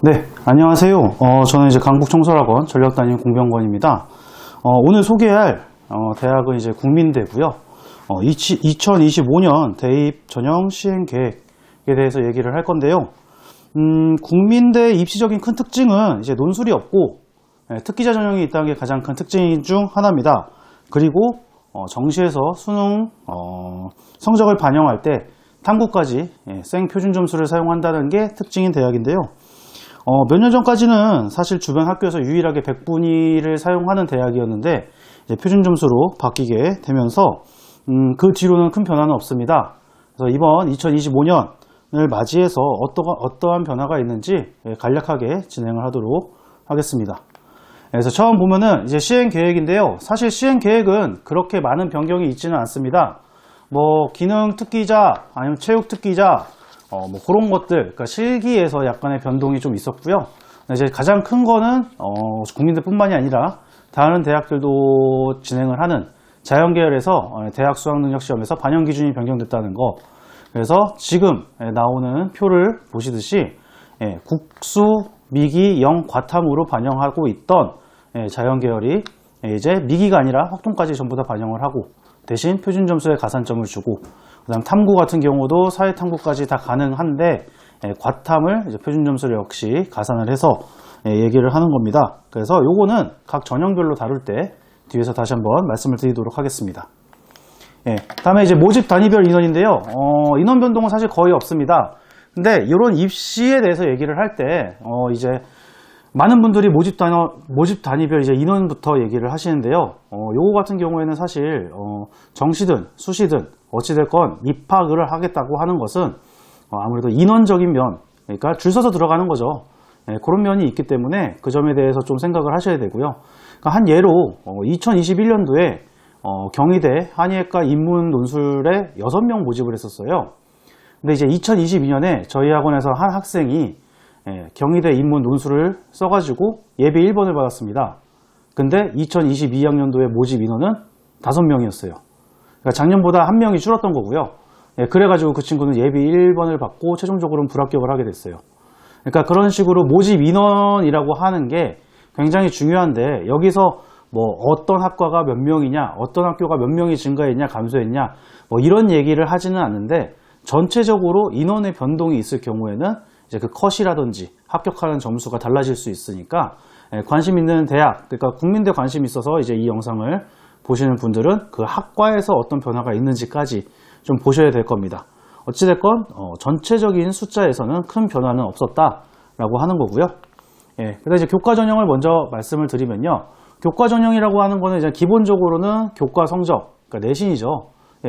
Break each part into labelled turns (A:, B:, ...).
A: 네, 안녕하세요. 저는 이제 강북청설학원 전략단임 공병권입니다. 오늘 소개할 대학은 이제 국민대고요. 2025년 대입 전형 시행 계획에 대해서 얘기를 할 건데요. 국민대 입시적인 큰 특징은 이제 논술이 없고 특기자 전형이 있다는 게 가장 큰 특징 중 하나입니다. 그리고 정시에서 수능 성적을 반영할 때 탐구까지 생 표준 점수를 사용한다는 게 특징인 대학인데요. 몇 년 전까지는 사실 주변 학교에서 유일하게 100분위를 사용하는 대학이었는데 이제 표준 점수로 바뀌게 되면서 그 뒤로는 큰 변화는 없습니다. 그래서 이번 2025년을 맞이해서 어떠한 변화가 있는지 간략하게 진행을 하도록 하겠습니다. 그래서 처음 보면은 이제 시행 계획인데요. 사실 시행 계획은 그렇게 많은 변경이 있지는 않습니다. 뭐 기능 특기자 아니면 체육 특기자 뭐 그런 것들, 그러니까 실기에서 약간의 변동이 좀 있었고요. 이제 가장 큰 거는 국민대뿐만이 아니라 다른 대학들도 진행을 하는 자연계열에서 대학 수학능력시험에서 반영 기준이 변경됐다는 거. 그래서 지금 나오는 표를 보시듯이 국수, 미기, 영, 과탐으로 반영하고 있던 자연계열이 이제 미기가 아니라 확통까지 전부 다 반영을 하고 대신 표준 점수에 가산점을 주고, 그다음 탐구 같은 경우도 사회 탐구까지 다 가능한데 과탐을 이제 표준 점수를 역시 가산을 해서 얘기를 하는 겁니다. 그래서 요거는 각 전형별로 다룰 때 뒤에서 다시 한번 말씀을 드리도록 하겠습니다. 다음에 이제 모집 단위별 인원인데요. 인원 변동은 사실 거의 없습니다. 근데 이런 입시에 대해서 얘기를 할 때 이제 많은 분들이 모집 단위별 이제 인원부터 얘기를 하시는데요. 요거 같은 경우에는 사실 정시든 수시든 어찌됐건 입학을 하겠다고 하는 것은 아무래도 인원적인 면, 그러니까 줄 서서 들어가는 거죠. 그런 면이 있기 때문에 그 점에 대해서 좀 생각을 하셔야 되고요. 그러니까 한 예로 2021년도에 경희대 한의학과 인문 논술에 6명 모집을 했었어요. 근데 이제 2022년에 저희 학원에서 한 학생이 경희대 인문 논술을 써가지고 예비 1번을 받았습니다. 근데 2022학년도에 모집 인원은 5명이었어요. 그러니까 작년보다 1명이 줄었던 거고요. 그래가지고 그 친구는 예비 1번을 받고 최종적으로는 불합격을 하게 됐어요. 그러니까 그런 식으로 모집 인원이라고 하는 게 굉장히 중요한데, 여기서 뭐 어떤 학과가 몇 명이냐, 어떤 학교가 몇 명이 증가했냐, 감소했냐, 뭐 이런 얘기를 하지는 않는데, 전체적으로 인원의 변동이 있을 경우에는 이제 그 컷이라든지 합격하는 점수가 달라질 수 있으니까 관심 있는 대학, 그러니까 국민대 관심이 있어서 이제 이 영상을 보시는 분들은 그 학과에서 어떤 변화가 있는지까지 좀 보셔야 될 겁니다. 어찌됐건 전체적인 숫자에서는 큰 변화는 없었다라고 하는 거고요. 그다음 이제 교과 전형을 먼저 말씀을 드리면요. 교과 전형이라고 하는 거는 이제 기본적으로는 교과 성적, 그러니까 내신이죠.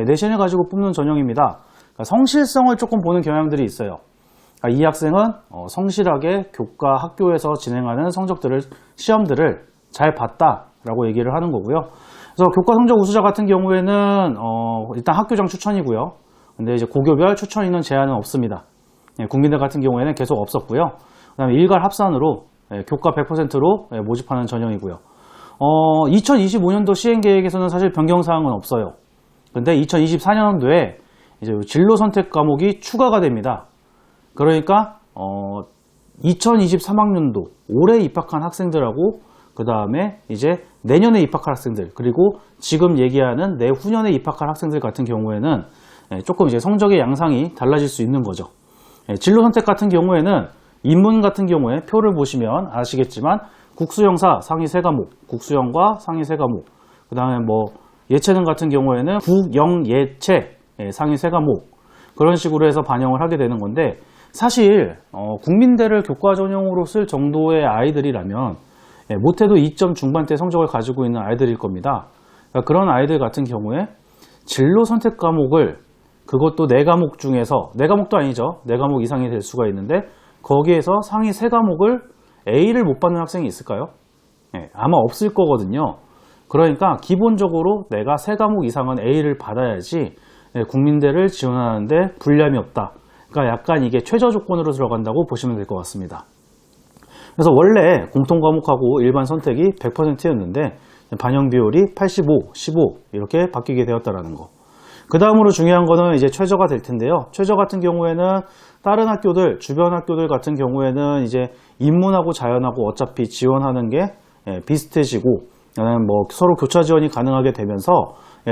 A: 내신을 가지고 뽑는 전형입니다. 그러니까 성실성을 조금 보는 경향들이 있어요. 이 학생은 성실하게 교과 학교에서 진행하는 시험들을 잘 봤다라고 얘기를 하는 거고요. 그래서 교과 성적 우수자 같은 경우에는 일단 학교장 추천이고요. 근데 이제 고교별 추천 인원 제한은 없습니다. 국민대 같은 경우에는 계속 없었고요. 그다음에 일괄 합산으로 교과 100%로 모집하는 전형이고요. 2025년도 시행 계획에서는 사실 변경 사항은 없어요. 근데 2024년도에 이제 진로 선택 과목이 추가가 됩니다. 그러니까 2023학년도 올해 입학한 학생들하고 그 다음에 이제 내년에 입학할 학생들, 그리고 지금 얘기하는 내후년에 입학할 학생들 같은 경우에는 조금 이제 성적의 양상이 달라질 수 있는 거죠. 진로 선택 같은 경우에는 인문 같은 경우에 표를 보시면 아시겠지만 국수영사 상위 3과목, 국수영과 상위 3과목, 그 다음에 뭐 예체능 같은 경우에는 국영예체 상위 3과목, 그런 식으로 해서 반영을 하게 되는 건데, 사실 국민대를 교과 전형으로 쓸 정도의 아이들이라면 못해도 2점 중반대 성적을 가지고 있는 아이들일 겁니다. 그러니까 그런 아이들 같은 경우에 진로 선택 과목을, 그것도 4과목 중에서, 4과목도 아니죠, 4과목 이상이 될 수가 있는데 거기에서 상위 3과목을 A를 못 받는 학생이 있을까요? 아마 없을 거거든요. 그러니까 기본적으로 내가 3과목 이상은 A를 받아야지 국민대를 지원하는데 불리함이 없다. 그러니까 약간 이게 최저 조건으로 들어간다고 보시면 될 것 같습니다. 그래서 원래 공통과목하고 일반 선택이 100%였는데 반영 비율이 85, 15 이렇게 바뀌게 되었다라는 거. 그 다음으로 중요한 거는 이제 최저가 될 텐데요. 최저 같은 경우에는 다른 학교들, 주변 학교들 같은 경우에는 이제 인문하고 자연하고 어차피 지원하는 게 비슷해지고 뭐 서로 교차 지원이 가능하게 되면서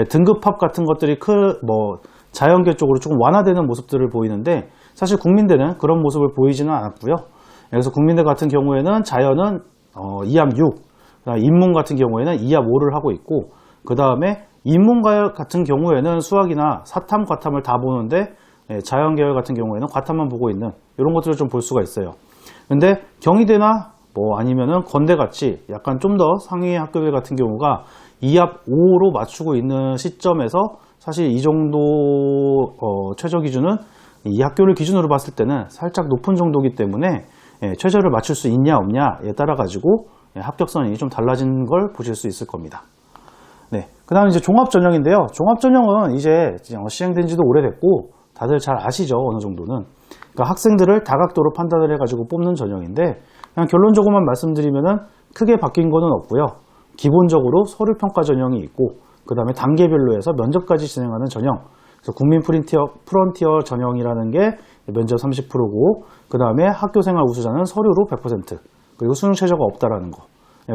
A: 등급합 같은 것들이 자연계 쪽으로 조금 완화되는 모습들을 보이는데 사실 국민대는 그런 모습을 보이지는 않았고요. 그래서 국민대 같은 경우에는 자연은 2합 6, 인문 같은 경우에는 2합 5를 하고 있고 그 다음에 인문계열 같은 경우에는 수학이나 사탐, 과탐을 다 보는데 자연계열 같은 경우에는 과탐만 보고 있는 이런 것들을 좀 볼 수가 있어요. 근데 경희대나 뭐 아니면은 건대같이 약간 좀 더 상위 학교들 같은 경우가 2합 5로 맞추고 있는 시점에서 사실 이 정도 최저 기준은 이 학교를 기준으로 봤을 때는 살짝 높은 정도이기 때문에 최저를 맞출 수 있냐 없냐에 따라 가지고 합격선이 좀 달라진 걸 보실 수 있을 겁니다. 네, 그 다음에 이제 종합전형인데요. 종합전형은 이제 시행된 지도 오래됐고 다들 잘 아시죠, 어느 정도는. 그러니까 학생들을 다각도로 판단을 해가지고 뽑는 전형인데 그냥 결론적으로만 말씀드리면은 크게 바뀐 거는 없고요. 기본적으로 서류평가 전형이 있고 그 다음에 단계별로 해서 면접까지 진행하는 전형. 그래서 국민 프론티어 전형이라는 게 면접 30%고 그 다음에 학교생활 우수자는 서류로 100% 그리고 수능 최저가 없다라는 거.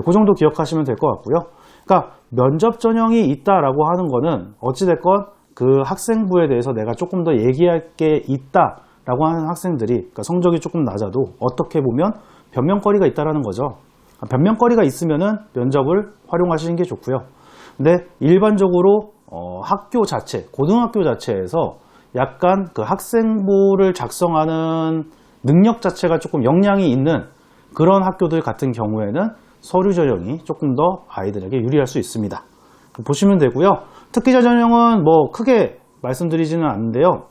A: 그 정도 기억하시면 될 것 같고요. 그러니까 면접 전형이 있다라고 하는 거는 어찌됐건 그 학생부에 대해서 내가 조금 더 얘기할 게 있다라고 하는 학생들이 그러니까 성적이 조금 낮아도 어떻게 보면 변명거리가 있다라는 거죠. 변명거리가 있으면은 면접을 활용하시는 게 좋고요. 근데 일반적으로 학교 자체, 고등학교 자체에서 약간 그 학생부를 작성하는 능력 자체가 조금 역량이 있는 그런 학교들 같은 경우에는 서류 전형이 조금 더 아이들에게 유리할 수 있습니다. 보시면 되고요. 특기자 전형은 뭐 크게 말씀드리지는 않는데요.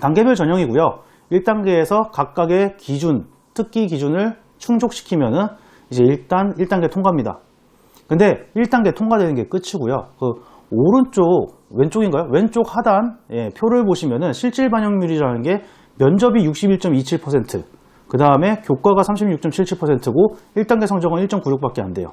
A: 단계별 전형이고요. 1단계에서 각각의 기준, 특기 기준을 충족시키면은 이제 일단 1단계 통과입니다. 근데 1단계 통과되는 게 끝이고요. 그 오른쪽, 왼쪽인가요? 왼쪽 하단 표를 보시면은 실질 반영률이라는 게 면접이 61.27%, 그 다음에 교과가 36.77%고 1단계 성적은 1.96밖에 안 돼요.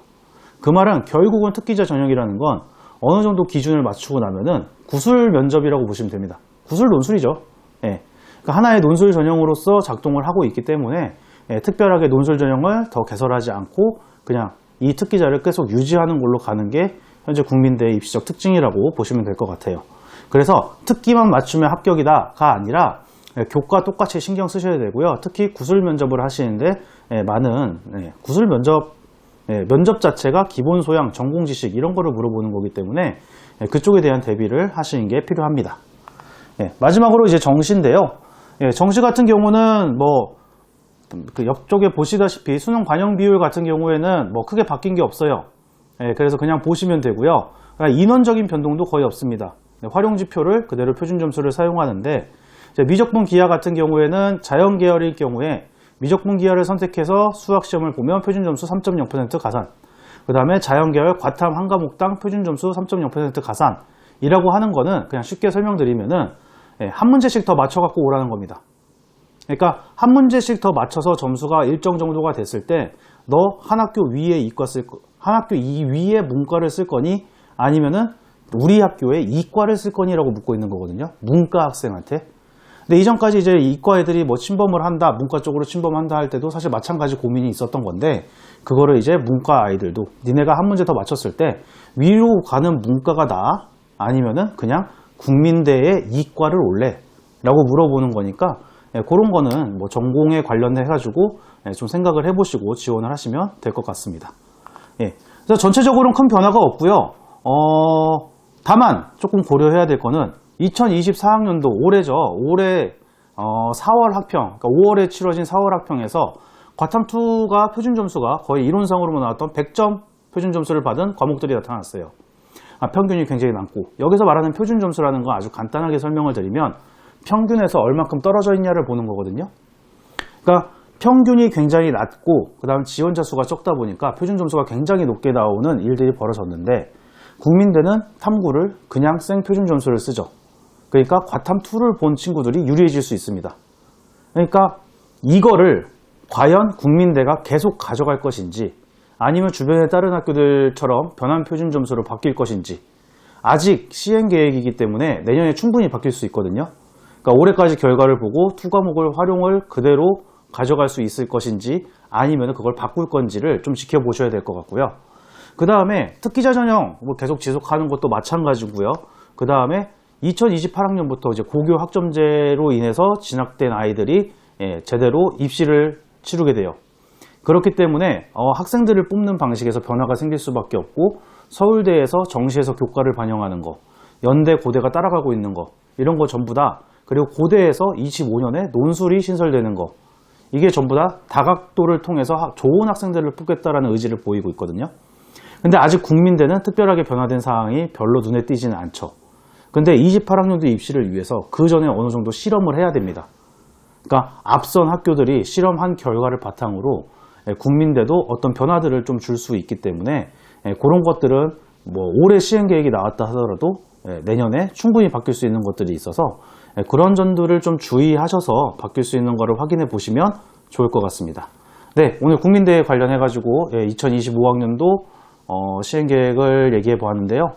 A: 그 말은 결국은 특기자 전형이라는 건 어느 정도 기준을 맞추고 나면은 구술 면접이라고 보시면 됩니다. 구술 논술이죠. 그러니까 하나의 논술 전형으로서 작동을 하고 있기 때문에 특별하게 논술 전형을 더 개설하지 않고 그냥 이 특기자를 계속 유지하는 걸로 가는 게 현재 국민대의 입시적 특징이라고 보시면 될 것 같아요. 그래서 특기만 맞추면 합격이다가 아니라 교과 똑같이 신경 쓰셔야 되고요. 특히 구술 면접을 하시는데 많은 구술 면접 자체가 기본 소양, 전공 지식 이런 거를 물어보는 거기 때문에 그쪽에 대한 대비를 하시는 게 필요합니다. 마지막으로 이제 정시인데요. 정시 같은 경우는 그 옆쪽에 보시다시피 수능 반영 비율 같은 경우에는 뭐 크게 바뀐 게 없어요. 그래서 그냥 보시면 되고요. 인원적인 변동도 거의 없습니다. 활용 지표를 그대로 표준 점수를 사용하는데 미적분 기하 같은 경우에는 자연 계열일 경우에 미적분 기하를 선택해서 수학 시험을 보면 표준 점수 3.0% 가산, 그 다음에 자연 계열 과탐 한 과목당 표준 점수 3.0% 가산이라고 하는 거는 그냥 쉽게 설명드리면은 한 문제씩 더 맞춰 갖고 오라는 겁니다. 그러니까 한 문제씩 더 맞춰서 점수가 일정 정도가 됐을 때 너 한 학교 위에 한 학교 이 위에 문과를 쓸 거니 아니면은 우리 학교에 이과를 쓸 거니라고 묻고 있는 거거든요. 문과 학생한테. 근데 이전까지 이제 이과 애들이 뭐 침범을 한다, 문과 쪽으로 침범한다 할 때도 사실 마찬가지 고민이 있었던 건데 그거를 이제 문과 아이들도 니네가 한 문제 더 맞췄을 때 위로 가는 문과가 나아? 아니면은 그냥 국민대의 이과를 올래? 라고 물어보는 거니까 그런 거는 뭐 전공에 관련해 가지고 좀 생각을 해보시고 지원을 하시면 될 것 같습니다. 그래서 전체적으로는 큰 변화가 없고요. 다만 조금 고려해야 될 거는 2024학년도 올해죠. 올해 4월 학평, 그러니까 5월에 치러진 4월 학평에서 과탐2가 표준 점수가 거의 이론상으로만 나왔던 100점 표준 점수를 받은 과목들이 나타났어요. 평균이 굉장히 많고 여기서 말하는 표준 점수라는 건 아주 간단하게 설명을 드리면 평균에서 얼만큼 떨어져 있냐를 보는 거거든요. 그러니까 평균이 굉장히 낮고 그 다음 지원자 수가 적다 보니까 표준 점수가 굉장히 높게 나오는 일들이 벌어졌는데 국민대는 탐구를 그냥 생 표준 점수를 쓰죠. 그러니까 과탐2를 본 친구들이 유리해질 수 있습니다. 그러니까 이거를 과연 국민대가 계속 가져갈 것인지 아니면 주변의 다른 학교들처럼 변환 표준 점수로 바뀔 것인지 아직 시행 계획이기 때문에 내년에 충분히 바뀔 수 있거든요. 그러니까 올해까지 결과를 보고 투 과목을 활용을 그대로 가져갈 수 있을 것인지 아니면 그걸 바꿀 건지를 좀 지켜보셔야 될 것 같고요. 그 다음에 특기자 전형 계속 지속하는 것도 마찬가지고요. 그 다음에 2028학년부터 이제 고교 학점제로 인해서 진학된 아이들이 제대로 입시를 치르게 돼요. 그렇기 때문에 학생들을 뽑는 방식에서 변화가 생길 수밖에 없고, 서울대에서 정시에서 교과를 반영하는 거, 연대 고대가 따라가고 있는 거, 이런 거 전부 다, 그리고 고대에서 25년에 논술이 신설되는 거, 이게 전부 다 다각도를 통해서 좋은 학생들을 뽑겠다라는 의지를 보이고 있거든요. 근데 아직 국민대는 특별하게 변화된 사항이 별로 눈에 띄지는 않죠. 근데 28학년도 입시를 위해서 그 전에 어느 정도 실험을 해야 됩니다. 그러니까 앞선 학교들이 실험한 결과를 바탕으로 국민대도 어떤 변화들을 좀 줄 수 있기 때문에 그런 것들은 올해 시행 계획이 나왔다 하더라도 내년에 충분히 바뀔 수 있는 것들이 있어서 그런 점들을 좀 주의하셔서 바뀔 수 있는 것을 확인해 보시면 좋을 것 같습니다. 네, 오늘 국민대에 관련해 가지고 2025학년도 시행 계획을 얘기해 보았는데요.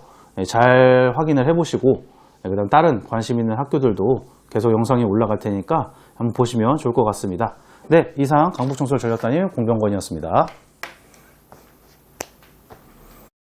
A: 잘 확인을 해 보시고 그다음 다른 관심 있는 학교들도 계속 영상이 올라갈 테니까 한번 보시면 좋을 것 같습니다. 네, 이상 강북청솔 전략단임 공병건이었습니다.